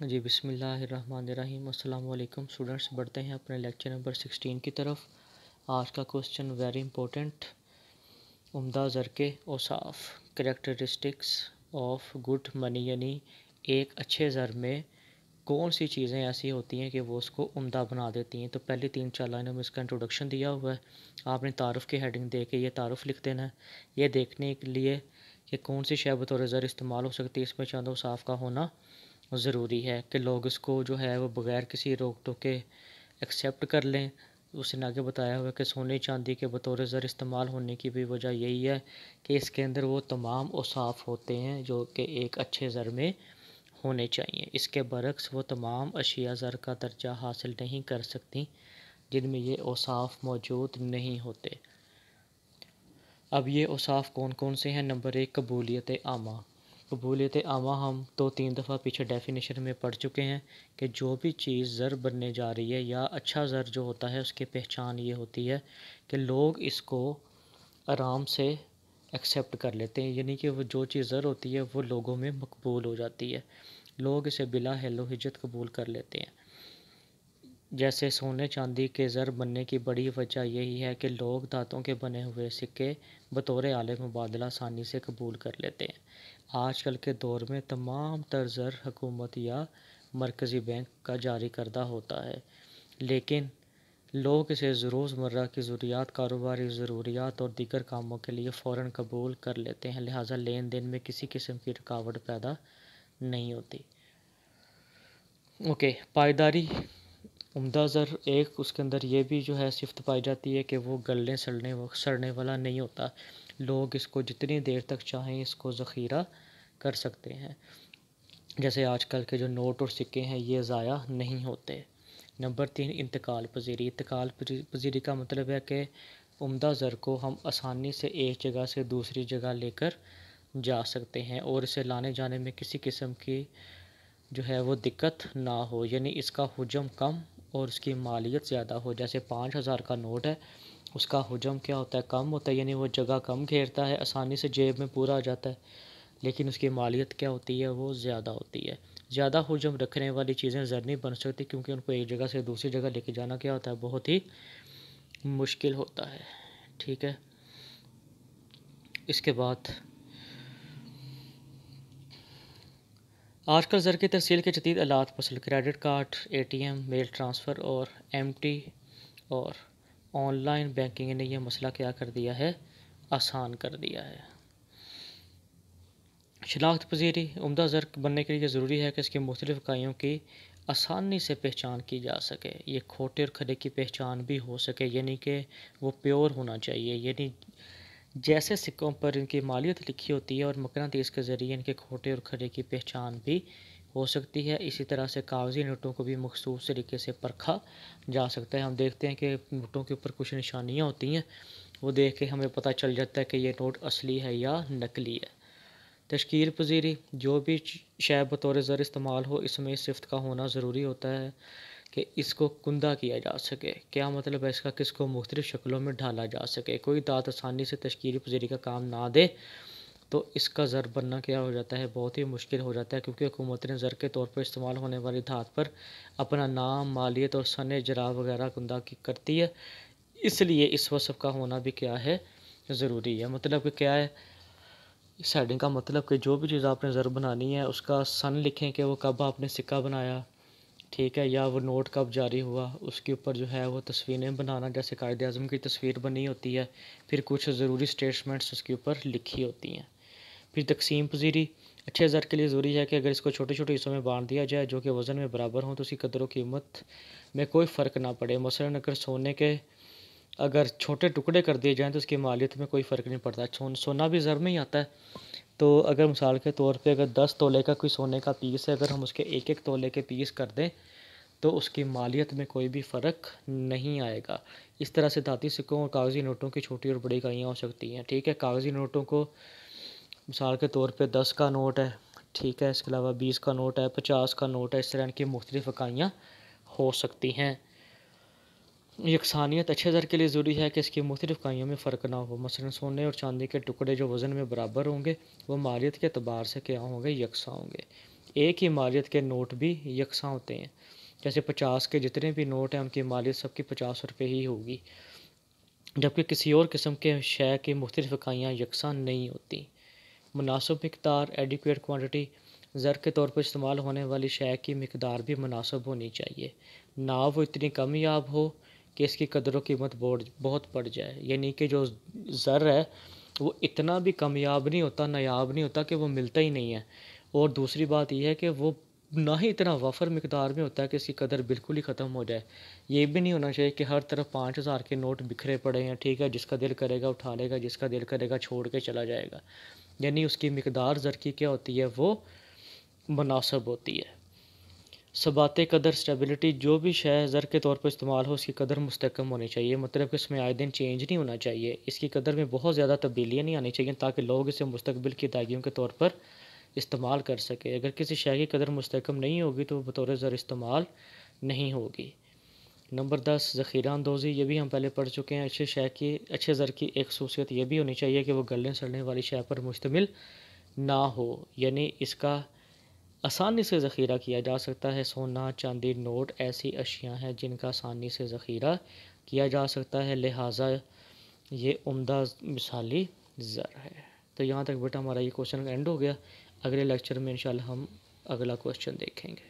جی بسم اللہ الرحمن الرحیم۔ السلام علیکم اسٹوڈنٹس، بڑھتے ہیں اپنے لیکچر نمبر 16 کی طرف۔ آج کا کوسچن ویری امپورٹنٹ، عمدہ زر کے اوصاف، کریکٹرسٹکس آف گڈ منی، یعنی ایک اچھے زر میں کون سی چیزیں ایسی ہوتی ہیں کہ وہ اس کو عمدہ بنا دیتی ہیں۔ تو پہلی 3-4 لائنوں میں اس کا انٹروڈکشن دیا ہوا ہے، آپ نے تعارف کی ہیڈنگ دے کے یہ تعارف لکھ دینا ہے۔ یہ دیکھنے کے لیے کہ کون سی شے بطور زر استعمال ہو سکتی ہے، اس میں چند اوصاف کا ہونا ضروری ہے کہ لوگ اس کو جو ہے وہ بغیر کسی روک ٹوک کے ایکسیپٹ کر لیں۔ اس نے آگے بتایا ہوا کہ سونے چاندی کے بطور زر استعمال ہونے کی بھی وجہ یہی ہے کہ اس کے اندر وہ تمام اوصاف ہوتے ہیں جو کہ ایک اچھے زر میں ہونے چاہیے۔ اس کے برعکس وہ تمام اشیاء زر کا درجہ حاصل نہیں کر سکتی جن میں یہ اوصاف موجود نہیں ہوتے۔ اب یہ اوصاف کون کون سے ہیں؟ نمبر 1، قبولیت عامہ۔ قبولیت عامہ ہم 2-3 دفعہ پیچھے ڈیفینیشن میں پڑھ چکے ہیں کہ جو بھی چیز زر بننے جا رہی ہے یا اچھا زر جو ہوتا ہے اس کی پہچان یہ ہوتی ہے کہ لوگ اس کو آرام سے ایکسیپٹ کر لیتے ہیں، یعنی کہ وہ جو چیز زر ہوتی ہے وہ لوگوں میں مقبول ہو جاتی ہے، لوگ اسے بلا حل و حجت قبول کر لیتے ہیں۔ جیسے سونے چاندی کے زر بننے کی بڑی وجہ یہی ہے کہ لوگ دھاتوں کے بنے ہوئے سکے بطور آلے مبادلہ آسانی سے قبول کر لیتے ہیں۔ آج کل کے دور میں تمام تر زر حکومت یا مرکزی بینک کا جاری کردہ ہوتا ہے، لیکن لوگ اسے روزمرہ کی ضروریات، کاروباری ضروریات اور دیگر کاموں کے لیے فوراً قبول کر لیتے ہیں، لہٰذا لین دین میں کسی قسم کی رکاوٹ پیدا نہیں ہوتی۔ پائیداری عمدہ زر ایک، اس کے اندر یہ بھی جو ہے صفت پائی جاتی ہے کہ وہ گلنے سڑنے والا نہیں ہوتا، لوگ اس کو جتنی دیر تک چاہیں اس کو ذخیرہ کر سکتے ہیں۔ جیسے آج کل کے جو نوٹ اور سکے ہیں یہ ضائع نہیں ہوتے۔ نمبر 3، انتقال پذیری۔ انتقال پذیری کا مطلب ہے کہ عمدہ زر کو ہم آسانی سے ایک جگہ سے دوسری جگہ لے کر جا سکتے ہیں اور اسے لانے جانے میں کسی قسم کی جو ہے وہ دقت نہ ہو، یعنی اس کا حجم کم اور اس کی مالیت زیادہ ہو۔ جیسے 5000 کا نوٹ ہے، اس کا حجم کیا ہوتا ہے؟ کم ہوتا ہے، یعنی وہ جگہ کم گھیرتا ہے، آسانی سے جیب میں پورا آ جاتا ہے، لیکن اس کی مالیت کیا ہوتی ہے؟ وہ زیادہ ہوتی ہے۔ زیادہ حجم رکھنے والی چیزیں زر نہیں بن سکتی کیونکہ ان کو ایک جگہ سے دوسری جگہ لے کے جانا کیا ہوتا ہے؟ بہت ہی مشکل ہوتا ہے، ٹھیک ہے۔ اس کے بعد آج کل زر کی ترسیل کے جدید آلات مثل کریڈٹ کارڈ، ATM، میل ٹرانسفر اور MT اور آن لائن بینکنگ نے یہ مسئلہ کیا کر دیا ہے؟ آسان کر دیا ہے۔ شناخت پذیری عمدہ زر بننے کے لیے ضروری ہے کہ اس کی مختلف اکائیوں کی آسانی سے پہچان کی جا سکے، یہ کھوٹے اور کھرے کی پہچان بھی ہو سکے، یعنی کہ وہ پیور ہونا چاہیے، یعنی جیسے سکوں پر ان کی مالیت لکھی ہوتی ہے اور مقناطیس کے ذریعے ان کے کھوٹے اور کھرے کی پہچان بھی ہو سکتی ہے، اسی طرح سے کاغذی نوٹوں کو بھی مخصوص طریقے سے پرکھا جا سکتا ہے۔ ہم دیکھتے ہیں کہ نوٹوں کے اوپر کچھ نشانیاں ہوتی ہیں، وہ دیکھ کے ہمیں پتہ چل جاتا ہے کہ یہ نوٹ اصلی ہے یا نقلی ہے۔ تشکیل پذیری جو بھی شے بطور زر استعمال ہو اس میں اس صفت کا ہونا ضروری ہوتا ہے کہ اس کو کندہ کیا جا سکے۔ کیا مطلب ہے اس کا؟ کہ اس کو مختلف شکلوں میں ڈھالا جا سکے۔ کوئی دھات آسانی سے تشکیل پذیری کا کام نہ دے تو اس کا زر بننا کیا ہو جاتا ہے؟ بہت ہی مشکل ہو جاتا ہے، کیونکہ حکومت نے زر کے طور پر استعمال ہونے والی دھات پر اپنا نام، مالیت اور سن اجرا وغیرہ کندہ کرتی ہے، اس لیے اس وصف کا ہونا بھی کیا ہے؟ ضروری ہے۔ مطلب کہ کیا ہے اس ہیڈنگ کا؟ مطلب کہ جو بھی چیز آپ نے زر بنانی ہے اس کا سن لکھیں کہ وہ کب آپ نے سکہ بنایا، ٹھیک ہے، یا وہ نوٹ کب جاری ہوا، اس کے اوپر جو ہے وہ تصویریں بنانا، جیسے قائد اعظم کی تصویر بنی ہوتی ہے، پھر کچھ ضروری سٹیٹمنٹس اس کے اوپر لکھی ہوتی ہیں۔ پھر تقسیم پذیری اچھے زر کے لیے ضروری ہے کہ اگر اس کو چھوٹے چھوٹے حصوں میں بانٹ دیا جائے جو کہ وزن میں برابر ہوں تو اس کی قدر و قیمت میں کوئی فرق نہ پڑے۔ مثلاً اگر سونے کے اگر چھوٹے ٹکڑے کر دیے جائیں تو اس کی مالیت میں کوئی فرق نہیں پڑتا۔ سونا بھی زر میں ہی آتا ہے، تو اگر مثال کے طور پہ اگر 10 تولے کا کوئی سونے کا پیس ہے، اگر ہم اس کے 1-1 تولے کے پیس کر دیں تو اس کی مالیت میں کوئی بھی فرق نہیں آئے گا۔ اس طرح سے دھاتی سکوں اور کاغذی نوٹوں کی چھوٹی اور بڑی اکائیاں ہو سکتی ہیں، ٹھیک ہے۔ کاغذی نوٹوں کو مثال کے طور پہ 10 کا نوٹ ہے، ٹھیک ہے، اس کے علاوہ 20 کا نوٹ ہے، 50 کا نوٹ ہے، اس طرح ان کی مختلف اکائیاں ہو سکتی ہیں۔ یکسانیت اچھے زر کے لیے ضروری ہے کہ اس کی مختلف اکائیوں میں فرق نہ ہو، مثلا سونے اور چاندی کے ٹکڑے جو وزن میں برابر ہوں گے وہ مالیت کے اعتبار سے کیا ہوں گے؟ یکساں ہوں گے۔ ایک ہی مالیت کے نوٹ بھی یکساں ہوتے ہیں، جیسے 50 کے جتنے بھی نوٹ ہیں ان کی مالیت سب کی 50 روپے ہی ہوگی، جبکہ کسی اور قسم کے شے کی مختلف اکائیاں یکساں نہیں ہوتی۔ مناسب مقدار ایڈیکویٹ کوانٹٹی، زر کے طور پر استعمال ہونے والی شے کی مقدار بھی مناسب ہونی چاہیے، نہ وہ اتنی کمیاب ہو کہ اس کی قدر و قیمت بہت بڑھ جائے، یعنی کہ جو زر ہے وہ اتنا بھی کمیاب نہیں ہوتا، نایاب نہیں ہوتا کہ وہ ملتا ہی نہیں ہے، اور دوسری بات یہ ہے کہ وہ نہ ہی اتنا وفر مقدار میں ہوتا ہے کہ اس کی قدر بالکل ہی ختم ہو جائے۔ یہ بھی نہیں ہونا چاہیے کہ ہر طرف 5000 کے نوٹ بکھرے پڑے ہیں، ٹھیک ہے، جس کا دل کرے گا اٹھا لے گا، جس کا دل کرے گا چھوڑ کے چلا جائے گا، یعنی اس کی مقدار زر کی کیا ہوتی ہے، وہ مناسب ہوتی ہے۔ ثبات قدر اسٹیبلٹی، جو بھی شے زر کے طور پر استعمال ہو اس کی قدر مستحکم ہونی چاہیے، مطلب کہ اس میں آئے دن چینج نہیں ہونا چاہیے، اس کی قدر میں بہت زیادہ تبدیلیاں نہیں آنی چاہیے تاکہ لوگ اسے مستقبل کی ادائیگیوں کے طور پر استعمال کر سکے۔ اگر کسی شے کی قدر مستحکم نہیں ہوگی تو وہ بطور زر استعمال نہیں ہوگی۔ نمبر 10، ذخیرہ اندوزی، یہ بھی ہم پہلے پڑھ چکے ہیں۔ اچھے زر کی ایک خصوصیت یہ بھی ہونی چاہیے کہ وہ گلنے سڑنے والی شے پر مشتمل نہ ہو، یعنی اس کا آسانی سے ذخیرہ کیا جا سکتا ہے۔ سونا، چاندی، نوٹ ایسی اشیاء ہیں جن کا آسانی سے ذخیرہ کیا جا سکتا ہے، لہٰذا یہ عمدہ مثالی زر ہے۔ تو یہاں تک بیٹا ہمارا یہ کوشچن اینڈ ہو گیا۔ اگلے لیکچر میں انشاءاللہ ہم اگلا کوشچن دیکھیں گے۔